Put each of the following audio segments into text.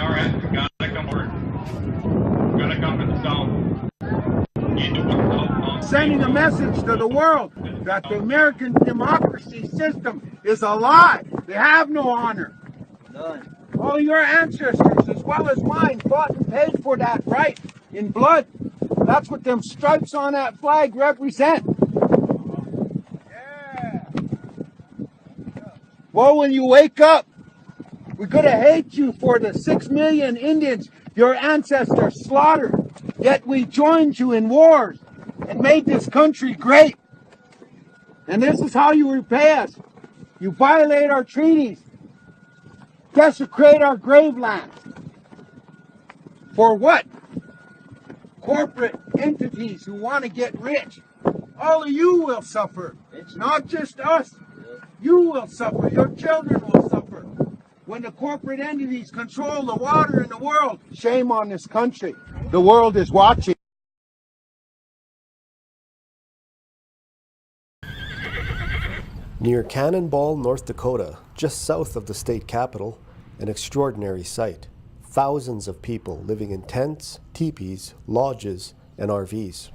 our end. We gotta come forward. We gotta come to the south. Sending a message to the world that the American democracy system is a lie. They have no honor. None. All your ancestors, as well as mine, fought and paid for that right in blood. That's what them stripes on that flag represent. Yeah. Well, when you wake up, we're going to hate you for the 6 million Indians your ancestors slaughtered. Yet we joined you in wars and made this country great. And this is how you repay us. You violate our treaties, desecrate our gravelands. For what? Corporate entities who want to get rich. All of you will suffer, not just us. You will suffer, your children will suffer. When the corporate entities control the water in the world, shame on this country. The world is watching. Near Cannonball, North Dakota, just south of the state capital, an extraordinary sight. Thousands of people living in tents, teepees, lodges, and RVs.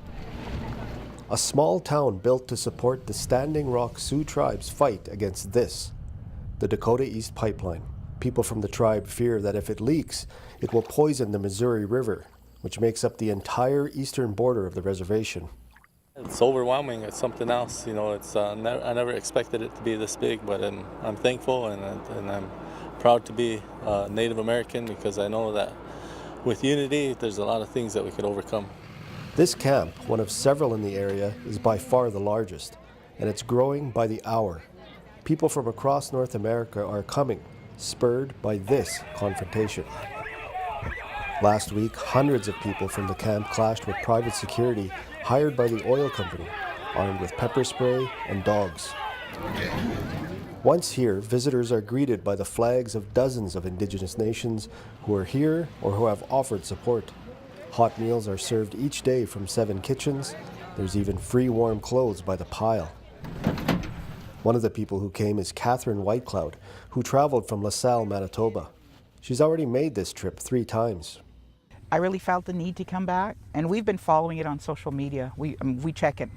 A small town built to support the Standing Rock Sioux tribe's fight against this, the Dakota East Pipeline. People from the tribe fear that if it leaks, it will poison the Missouri River, which makes up the entire eastern border of the reservation. It's overwhelming. It's something else. You know, it's I never expected it to be this big, but I'm thankful and I'm proud to be Native American because I know that with unity, there's a lot of things that we could overcome. This camp, one of several in the area, is by far the largest, and it's growing by the hour. People from across North America are coming, spurred by this confrontation. Last week, hundreds of people from the camp clashed with private security hired by the oil company, armed with pepper spray and dogs. Once here, visitors are greeted by the flags of dozens of Indigenous nations who are here or who have offered support. Hot meals are served each day from 7 kitchens. There's even free warm clothes by the pile. One of the people who came is Catherine Whitecloud, who traveled from LaSalle, Manitoba. She's already made this trip 3 times. I really felt the need to come back, and we've been following it on social media. We check it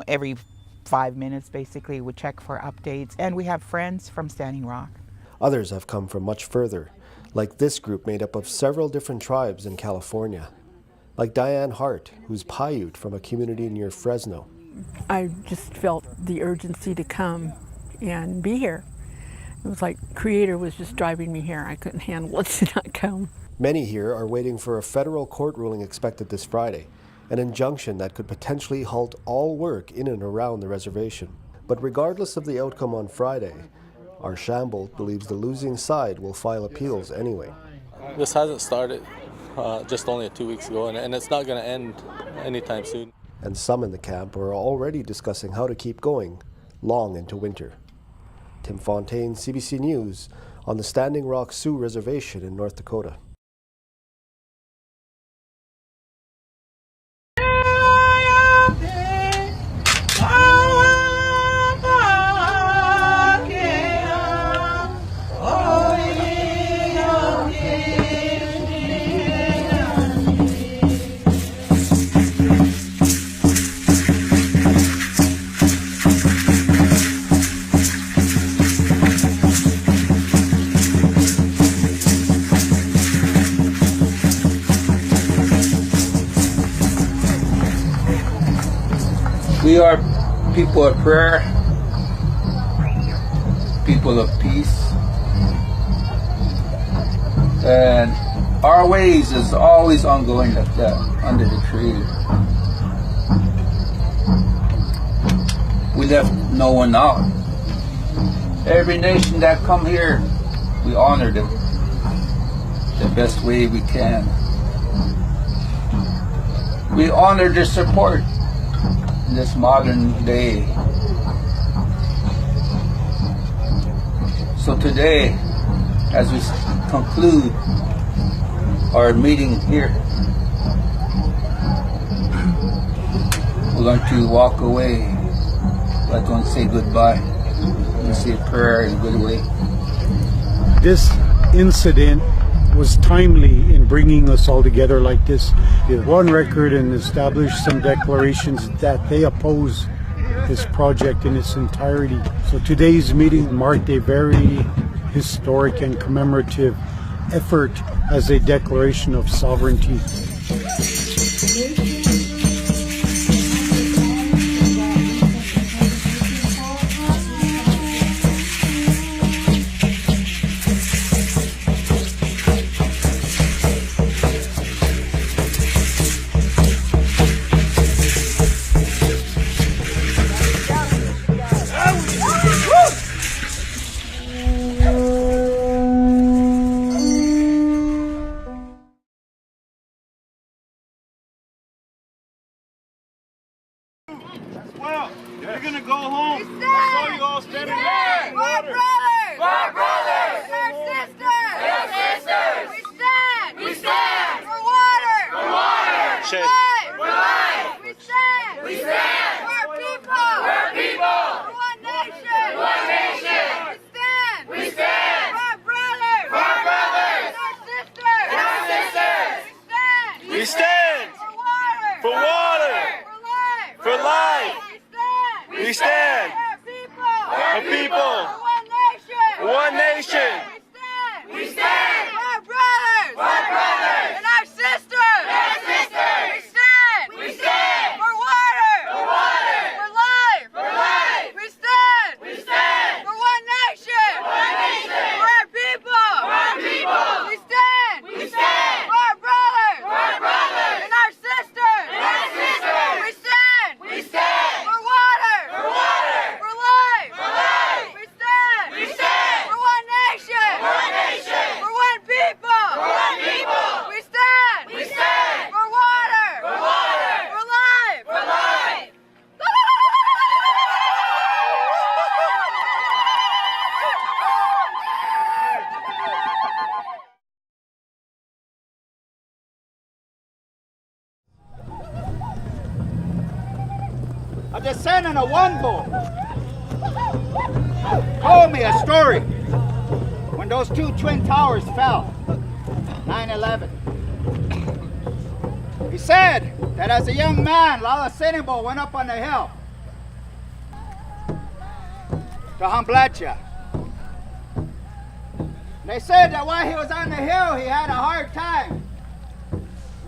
every 5 minutes, basically. We check for updates, and we have friends from Standing Rock. Others have come from much further, like this group made up of several different tribes in California. Like Diane Hart, who's Paiute from a community near Fresno. I just felt the urgency to come and be here. It was like Creator was just driving me here. I couldn't handle it to not come. Many here are waiting for a federal court ruling expected this Friday, an injunction that could potentially halt all work in and around the reservation. But regardless of the outcome on Friday, Archambault believes the losing side will file appeals anyway. This hasn't started just only 2 weeks ago, and it's not going to end anytime soon. And some in the camp are already discussing how to keep going long into winter. Tim Fontaine, CBC News, on the Standing Rock Sioux Reservation in North Dakota. We are people of prayer, people of peace, and our ways is always ongoing like that under the Creator. We left no one out. Every nation that come here, we honor them the best way we can. We honor their support in this modern day. So today, as we conclude our meeting here, we're going to walk away. We're going to say goodbye and say a prayer in a good way. This incident was timely in bringing us all together like this. They were on record and established some declarations that they oppose this project in its entirety. So today's meeting marked a very historic and commemorative effort as a declaration of sovereignty. Well, you're gonna go home. I saw you all standing there. For our brothers! For our brothers! And our sisters! And our sisters! We stand! We stand! For water! For water! For life! For life! We stand! We stand! For our people! For our people! For one nation! For one nation! We stand! We stand! For our brothers! For our brothers! And our sisters! And our sisters! We stand! We stand For water! for water, For life! for life. We stand! We stand For our people! for people, For one nation! one nation. We stand! We stand! For our brothers! For our brothers! And our sisters! And our sisters! We stand! We stand! For water! For water! For life! For life! We stand! We stand! For one nation! For one nation! For our people! For our people! We stand! We stand! For our brothers! For our brothers! And our sisters! And our sisters! We stand! We stand! For water! For water! For life! For life! We stand! We stand! For one nation! For one nation! For one people! For one people! We stand! We stand! For water! For water! For life! For life! A descendant of one boy told me a story when those two twin towers fell, 9/11. He said that as a young man, Lala Sinimbo went up on the hill to Hamblecha. They said that while he was on the hill, he had a hard time.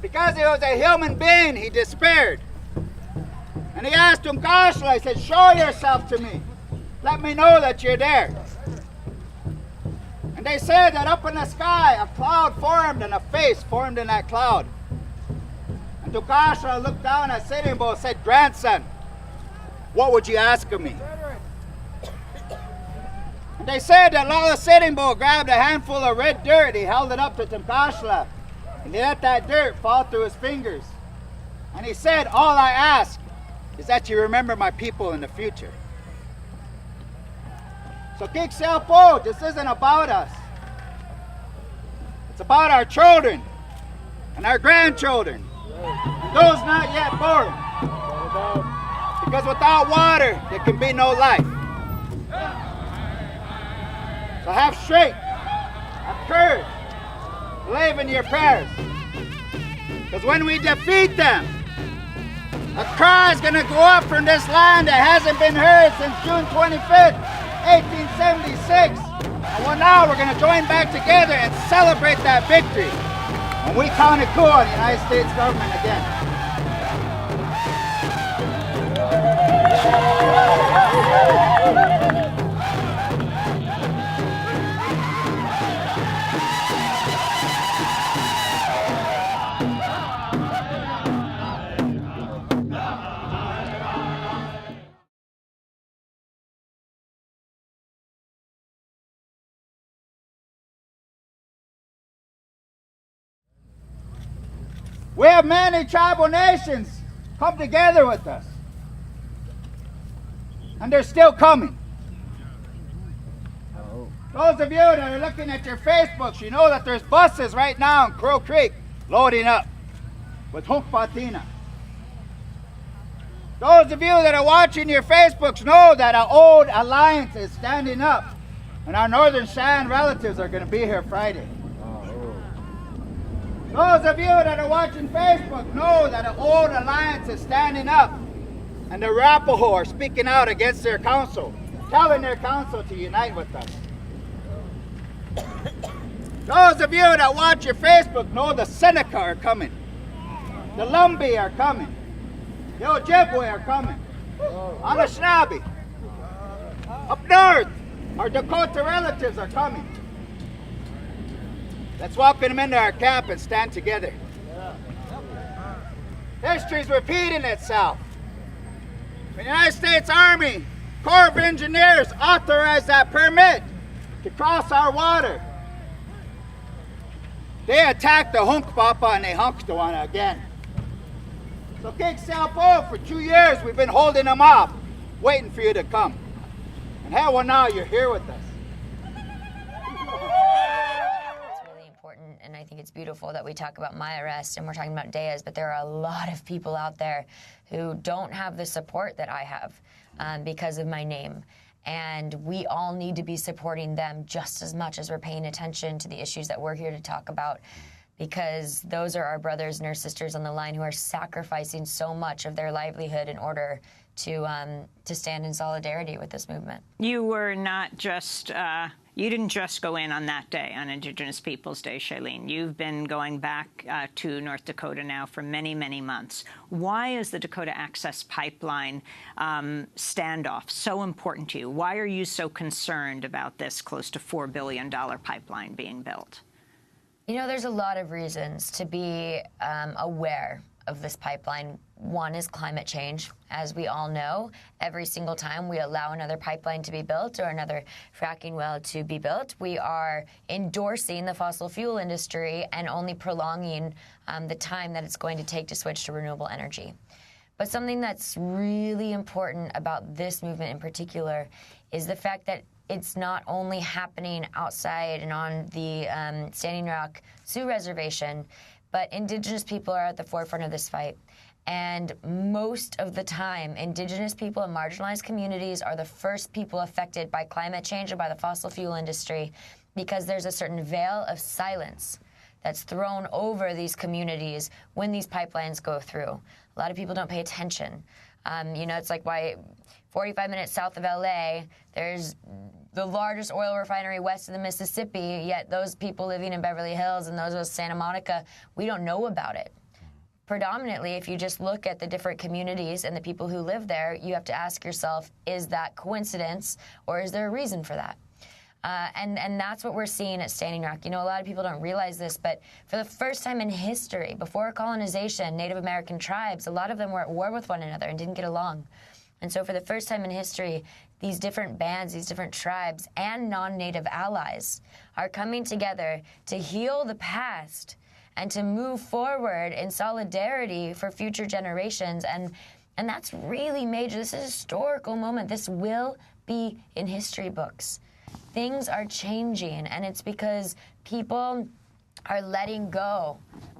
Because he was a human being, he despaired. And he asked him, Goshla, he said, show yourself to me. Let me know that you're there. And they said that up in the sky, a cloud formed and a face formed in that cloud. And Tukashla looked down at Sinimbo and said, grandson, what would you ask of me? And they said that Lala Sinimbo grabbed a handful of red dirt, he held it up to Tukashla, and he let that dirt fall through his fingers. And he said, all I ask is that you remember my people in the future. So Kikselpo, this isn't about us. It's about our children and our grandchildren, and those not yet born. Because without water, there can be no life. So have strength, have courage, believe in your prayers. Because when we defeat them, a cry is going to go up from this land that hasn't been heard since June 25th, 1876. And well, now we're going to join back together and celebrate that victory. And we count it cool on the United States government again. We have many tribal nations come together with us. And they're still coming. Those of you that are looking at your Facebooks, you know that there's buses right now in Crow Creek loading up with Hunkpatina. Those of you that are watching your Facebooks know that our old alliance is standing up, and our Northern Cheyenne relatives are going to be here Friday. Those of you that are watching Facebook know that an old alliance is standing up, and the Arapaho are speaking out against their council, telling their council to unite with us. Those of you that watch your Facebook know the Seneca are coming, the Lumbee are coming, the Ojibwe are coming, Anishinaabe. Up north, our Dakota relatives are coming. Let's welcome them into our camp and stand together. History's repeating itself. The United States Army Corps of Engineers authorized that permit to cross our water. They attacked the Hunkpapa and they hunked the one again. So King Salpo, for 2 years we've been holding them off, waiting for you to come. And hell, well, now you're here with us. And I think it's beautiful that we talk about my arrest and we're talking about Dea's, but there are a lot of people out there who don't have the support that I have because of my name. And we all need to be supporting them just as much as we're paying attention to the issues that we're here to talk about, because those are our brothers and our sisters on the line who are sacrificing so much of their livelihood in order to stand in solidarity with this movement. You were not just, you didn't just go in on that day, on Indigenous Peoples Day, Shailene. You've been going back to North Dakota now for many, many months. Why is the Dakota Access Pipeline standoff so important to you? Why are you so concerned about this close to $4 billion pipeline being built? You know, there's a lot of reasons to be aware of this pipeline. One is climate change. As we all know, every single time we allow another pipeline to be built or another fracking well to be built, we are endorsing the fossil fuel industry and only prolonging the time that it's going to take to switch to renewable energy. But something that's really important about this movement in particular is the fact that it's not only happening outside and on the Standing Rock Sioux Reservation, but Indigenous people are at the forefront of this fight. And most of the time, Indigenous people and marginalized communities are the first people affected by climate change and by the fossil fuel industry, because there's a certain veil of silence that's thrown over these communities when these pipelines go through. A lot of people don't pay attention. You know, it's like why 45 minutes south of LA, there's the largest oil refinery west of the Mississippi, yet those people living in Beverly Hills and those of Santa Monica, we don't know about it. Predominantly, if you just look at the different communities and the people who live there, you have to ask yourself, is that coincidence or is there a reason for that? And that's what we're seeing at Standing Rock. You know, a lot of people don't realize this, but for the first time in history, before colonization, Native American tribes, a lot of them were at war with one another and didn't get along. And so for the first time in history, these different bands, these different tribes, and non-Native allies are coming together to heal the past and to move forward in solidarity for future generations. And that's really major. This is a historical moment. This will be in history books. Things are changing, and it's because people are letting go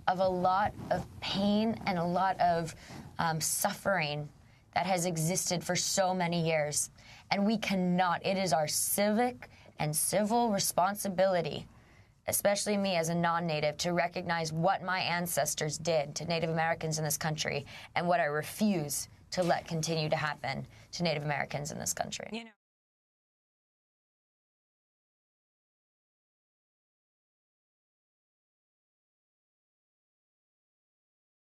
of a lot of pain and a lot of suffering that has existed for so many years. And we cannot. It is our civic and civil responsibility, especially me as a non-Native, to recognize what my ancestors did to Native Americans in this country and what I refuse to let continue to happen to Native Americans in this country. You know.